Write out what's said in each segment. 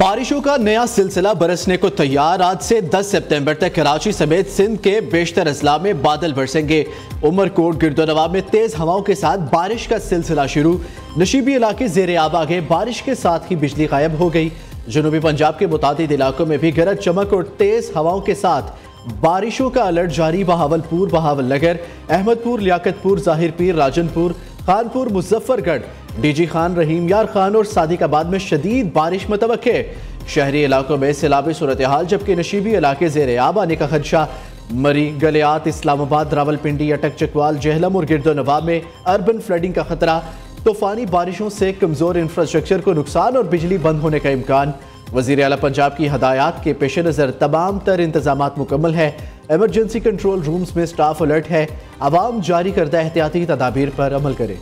बारिशों का नया सिलसिला बरसने को तैयार। आज से 10 सितंबर तक कराची समेत सिंध के बेशतर अजला में बादल बरसेंगे। उमरकोट गिरदोनवा में तेज हवाओं के साथ बारिश का सिलसिला शुरू। नशीबी इलाके जेर आब आ गए। बारिश के साथ ही बिजली गायब हो गई। जनूबी पंजाब के मुतादिद इलाकों में भी गरज चमक और तेज हवाओं के साथ बारिशों का अलर्ट जारी। बहावलपुर, बहावलनगर, अहमदपुर, लियाकतपुर, जाहिर पीर, राजनपुर, खानपुर, मुजफ्फरगढ़, डीजी खान, रहीम यार खान और सादिकाबाद में शदीद बारिश मुतवक्के। शहरी इलाकों में सैलाबी सूरत हाल, जबकि नशीबी इलाके जेर आब आने का खदशा। मरी, गलियात, इस्लामाबाद, रावलपिंडी, अटक, चकवाल, जहलम और गिरदोनवा में अर्बन फ्लडिंग का खतरा। तूफानी बारिशों से कमजोर इंफ्रास्ट्रक्चर को नुकसान और बिजली बंद होने का इम्कान। वज़ीर आला पंजाब की हदायत के पेश नज़र तमाम तर इंतजामात मुकम्मल है। एमरजेंसी कंट्रोल रूम्स में स्टाफ अलर्ट है। आवाम जारी करदा एहतियाती तदाबीर पर अमल करे।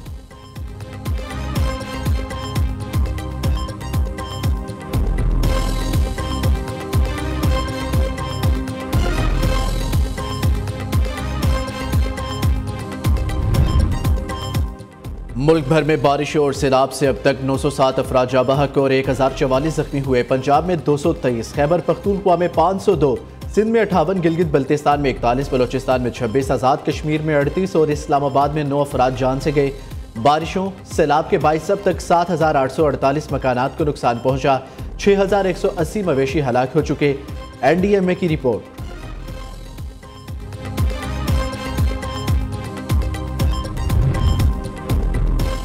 मुल्क भर में बारिशों और सैलाब से अब तक 907 अफराद जाँ बहक और 1044 जख्मी हुए। पंजाब में 223, खैबर पख्तूनख्वा में 502, सिंध में 58, गिलगित बल्तिस्तान में 41, बलोचिस्तान में 26, आज़ाद कश्मीर में 38 और इस्लामाबाद में 9 अफराद जान से गए। बारिशों सैलाब के बाइस अब तक 7848 मकानात को नुकसान पहुंचा। 6180 मवेशी हलाक हो चुके। NDMA की रिपोर्ट।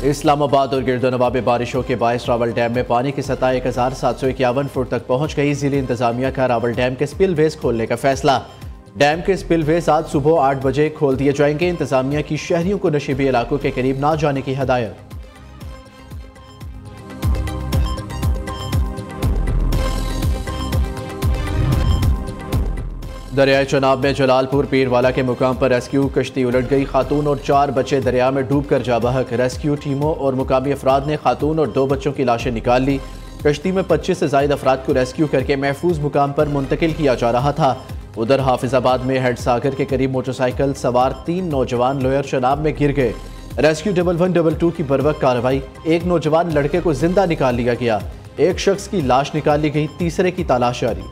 इस्लामाबाद और गिरदोनवा में बारिशों के बायस रावल डैम में पानी की सतह 1751 फुट तक पहुंच गई। जिले इंतजामिया का रावल डैम के स्पिलवेज खोलने का फैसला। डैम के स्पिलवेज आज सुबह 8 बजे खोल दिए जाएंगे। इंतजामिया की शहरियों को नशीबी इलाकों के करीब ना जाने की हदायत। दरियाए चनाब में जलालपुर पीरवाला के मुकाम पर रेस्क्यू कश्ती उलट गई। खातून और 4 बच्चे दरिया में डूबकर जा बहक। रेस्क्यू टीमों और मुकामी अफराद ने खातून और 2 बच्चों की लाशें निकाल ली। कश्ती में 25 से ज्यादा अफराद को रेस्क्यू करके महफूज मुकाम पर मुंतकिल किया जा रहा था। उधर हाफिजाबाद में हेड सागर के करीब मोटरसाइकिल सवार 3 नौजवान लोयर चनाब में गिर गए। रेस्क्यू 1112 की बर्वक कार्रवाई। एक नौजवान लड़के को जिंदा निकाल लिया गया। एक शख्स की लाश निकाल ली गई। तीसरे की तलाश जारी।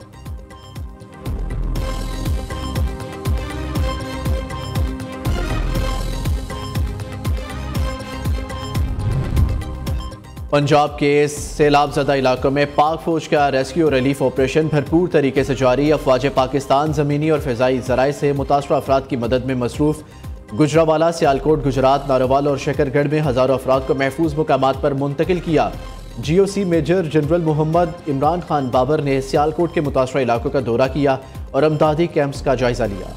पंजाब के सैलाब ज़दा इलाकों में पाक फौज का रेस्क्यू और रिलीफ ऑपरेशन भरपूर तरीके से जारी। अफवाज पाकिस्तान ज़मीनी और फ़िज़ाई ज़राए से मुतासरा अफराद की मदद में मसरूफ़। गुजरावाला, सियालकोट, गुजरात, नारोवाल और शकरगढ़ में हज़ारों अफराद को महफूज मुकामात पर मुंतकिल किया। GOC major general Mohammad Imran Khan Babar ने सियालकोट के मुतासरा इलाकों का दौरा किया और अमदादी कैंप्स का जायजा लिया।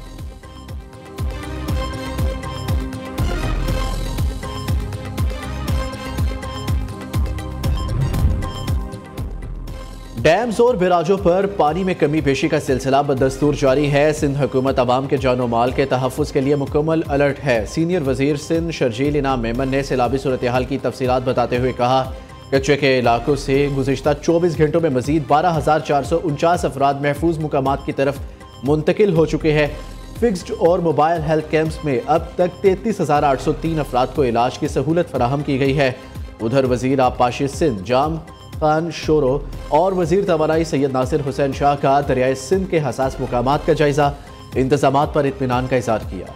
डैम्स और बैराजों पर पानी में कमी पेशी का सिलसिला बदस्तूर जारी है। सिंध हुकूमत अवाम के जानो माल के तहफ़्फ़ुज़ के लिए मुकम्मल अलर्ट है। सीनियर वज़ीर सिंध शर्जील इनाम मेमन ने सैलाबी सूरत हाल की तफसीलात बताते हुए कहा, कच्चे के इलाकों से गुज़िश्ता 24 घंटों में मज़ीद 12,449 अफराद महफूज मुकामात की तरफ मुंतकिल हो चुके हैं। फिक्स्ड और मोबाइल हेल्थ कैंप्स में अब तक 33,803 अफराद को इलाज की सहूलत फराहम की गई है। उधर वज़ीर आबपाशी सिंध जाम खान शोरो और वज़ीर तवानाई सैयद नासिर हुसैन शाह का दरियाए सिंध के हसास मुकामात का जायजा। इंतजामात पर इत्मीनान का इज़हार किया।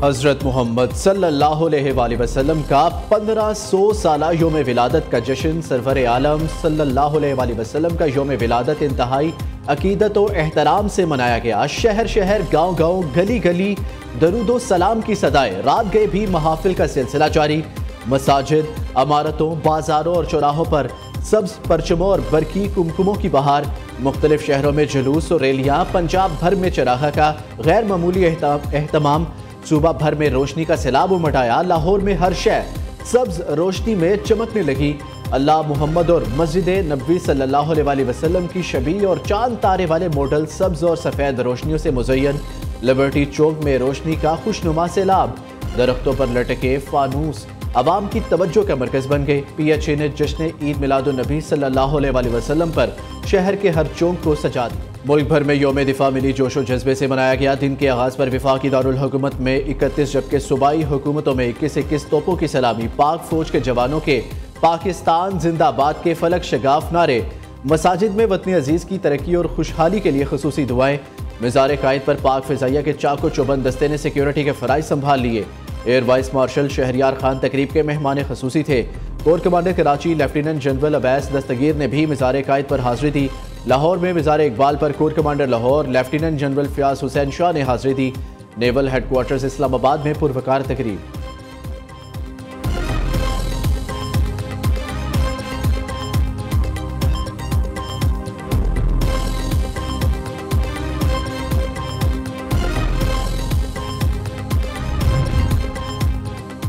हज़रत मोहम्मद सल्लल्लाहु अलैहि वसल्लम का 1500 साला योम विलादत का जश्न। सरवर आलम सल्लल्लाहु अलैहि वसल्लम का योम विलादत इंतहाई अकीदत और एहतराम से मनाया गया। शहर शहर, गांव गांव, गली गली दरूदो सलाम की सदाएं। रात गए भी महाफिल का सिलसिला जारी। मसाजिद, अमारतों, बाजारों और चौराहों पर सब्ज परचमों और बरकी कुमकुमों की बहार। मुख्तलिफ शहरों में जुलूस और रैलियां। पंजाब भर में चरागा का गैर मामूली एहतमाम। सूबा भर में रोशनी का सैलाब उमटाया। लाहौर में हर शय सब्ज रोशनी में चमकने लगी। अल्लाह मोहम्मद और मस्जिद नबी सल्लल्लाहु अलैहि वसल्लम की शबी और चांद तारे वाले मॉडल सब्ज और सफ़ेद रोशनियों से मुज़य्यन। लिबर्टी चौक में रोशनी का खुशनुमा सैलाब। दरख्तों पर लटके फानूस अवाम की तवज्जो का मरकज़ बन गए। PHA ने जश्न ईद मिलादुन नबी सल्लल्लाहु अलैहि वसल्लम पर शहर के हर चौक को सजा दी। मुल्क भर में यौम दिफा मिली जोशो जज्बे से मनाया गया। दिन के आगाज पर वफाकी दारुल हुकूमत में 31 जबकि सूबाई हुकूमतों में 21 तोपों की सलामी, पाक फौज के जवानों के पाकिस्तान जिंदाबाद के फलक शगाफ नारे, मसाजिद में वतनी अजीज की तरक्की और खुशहाली के लिए खसूसी दुआएं। मिज़ार कायद पर पाक फिजाइया के चाको चौबंद दस्ते ने सिक्योरिटी के फराइज संभाल लिए। Air vice marshal Shahryar Khan तकरीब के मेहमान खसूसी थे। Corps commander Karachi lieutenant general Awais Dastgir ने भी मिज़ार कायद पर हाजिरी दी। लाहौर में मिज़ार इकबाल पर corps commander Lahore lieutenant general Fayyaz Hussain Shah ने हाजिरी दी। नेवल हेडक्वार्टर्स इस्लामाबाद में पुरवकार तकरीब।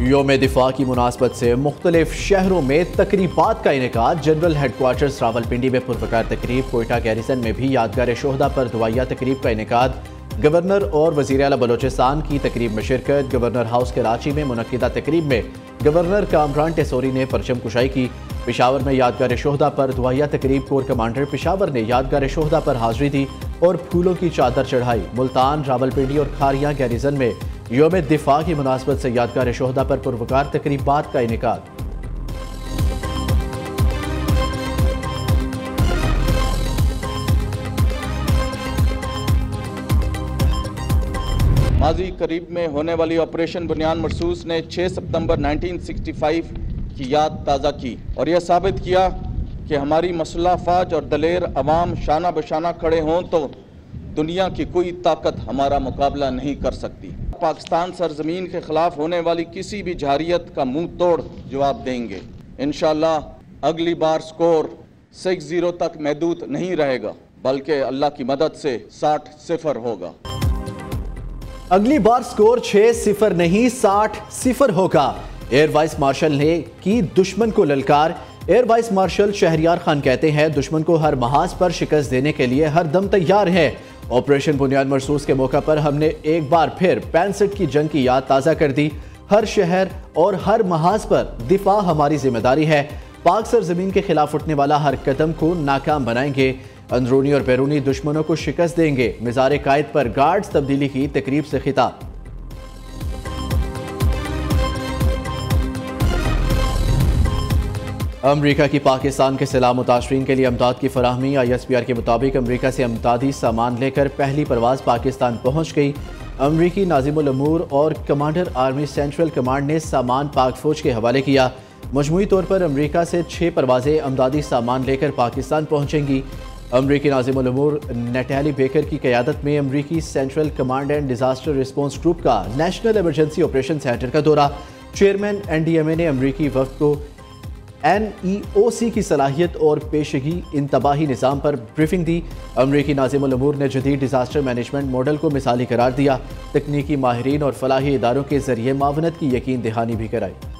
यौम दिफा की मुनासबत से मुख्तलिफ शहरों में तकरीबात का इनेकाद। जनरल हेडक्वार्टर्स रावलपिंडी में पुरवकार तकरीब, कोयटा गैरिसन में भी यादगार शोहदा पर दुआया तकरीब का इनेकाद। गवर्नर और वज़ीर आला बलोचिस्तान की तकरीब में शिरकत। गवर्नर हाउस कराची में मुनक्किदा तकरीब में गवर्नर कामरान टेसोरी ने परचम कुशाई की। पेशावर में यादगार शोहदा पर दुआया तकरीब, कोर कमांडर पेशावर ने यादगार शोहदा पर हाजिरी दी और फूलों की चादर चढ़ाई। मुल्तान, रावलपिंडी और खारियां गैरिसन में यौम दिफा की मुनासबत से यादगार शोहदा पर पुरवकार तकरीबात का इनेकाद। माजी करीब में होने वाली ऑपरेशन बुनियान मरसूस ने 6 सितंबर 1965 की याद ताज़ा की और यह साबित किया कि हमारी मसल्ह फ़ौज और दलेर अवाम शाना बशाना खड़े हों तो दुनिया की कोई ताकत हमारा मुकाबला नहीं कर सकती। पाकिस्तान सरजमीन के खिलाफ होने वाली किसी भी जारियत का मुंह तोड़ जवाब देंगे। इंशाअल्लाह अगली बार स्कोर 6-0 तक महदूद नहीं रहेगा, बल्कि अल्लाह की मदद से 60-0 होगा। अगली बार स्कोर 6-0 नहीं 60-0 होगा। एयर वाइस मार्शल ने की दुश्मन को ललकार। Air vice marshal Shahryar Khan कहते हैं, दुश्मन को हर महाज पर शिकस्त देने के लिए हर दम तैयार है। ऑपरेशन बुनियाद मरसूस के मौका पर हमने एक बार फिर 65 की जंग की याद ताज़ा कर दी। हर शहर और हर महाज पर दिफा हमारी जिम्मेदारी है। पाक सरजमीन के खिलाफ उठने वाला हर कदम को नाकाम बनाएंगे। अंदरूनी और बैरूनी दुश्मनों को शिकस्त देंगे। मिज़ार कायद पर गार्ड्स तब्दीली की तकरीब से खिताब। अमरीका की पाकिस्तान के सैलाब मुतासरीन के लिए अमदाद की फराहमी। ISPR के मुताबिक अमरीका से अमदादी सामान लेकर पहली परवाज़ पाकिस्तान पहुँच गई। अमरीकी नाज़िमुल अमूर और कमांडर आर्मी सेंट्रल कमांड ने सामान पाक फौज के हवाले किया। मजमूई तौर पर अमरीका से 6 परवाज़ें अमदादी सामान लेकर पाकिस्तान पहुँचेंगी। अमरीकी नाज़िमुल अमूर नटैली बेकर की क़यादत में अमरीकी central command and disaster response group का नेशनल इमरजेंसी ऑपरेशन सेंटर का दौरा। चेयरमैन NDMA ने अमरीकी वफ़द को NEOC की सलाहियत और पेशगी इन तबाही निज़ाम पर ब्रीफिंग दी। अमरीकी नाज़िमुल अमूर ने जदीद डिज़ास्टर मैनेजमेंट मॉडल को मिसाली करार दिया। तकनीकी माहिरीन और फलाही इदारों के ज़रिए मावनत की यकीन दहानी भी कराई।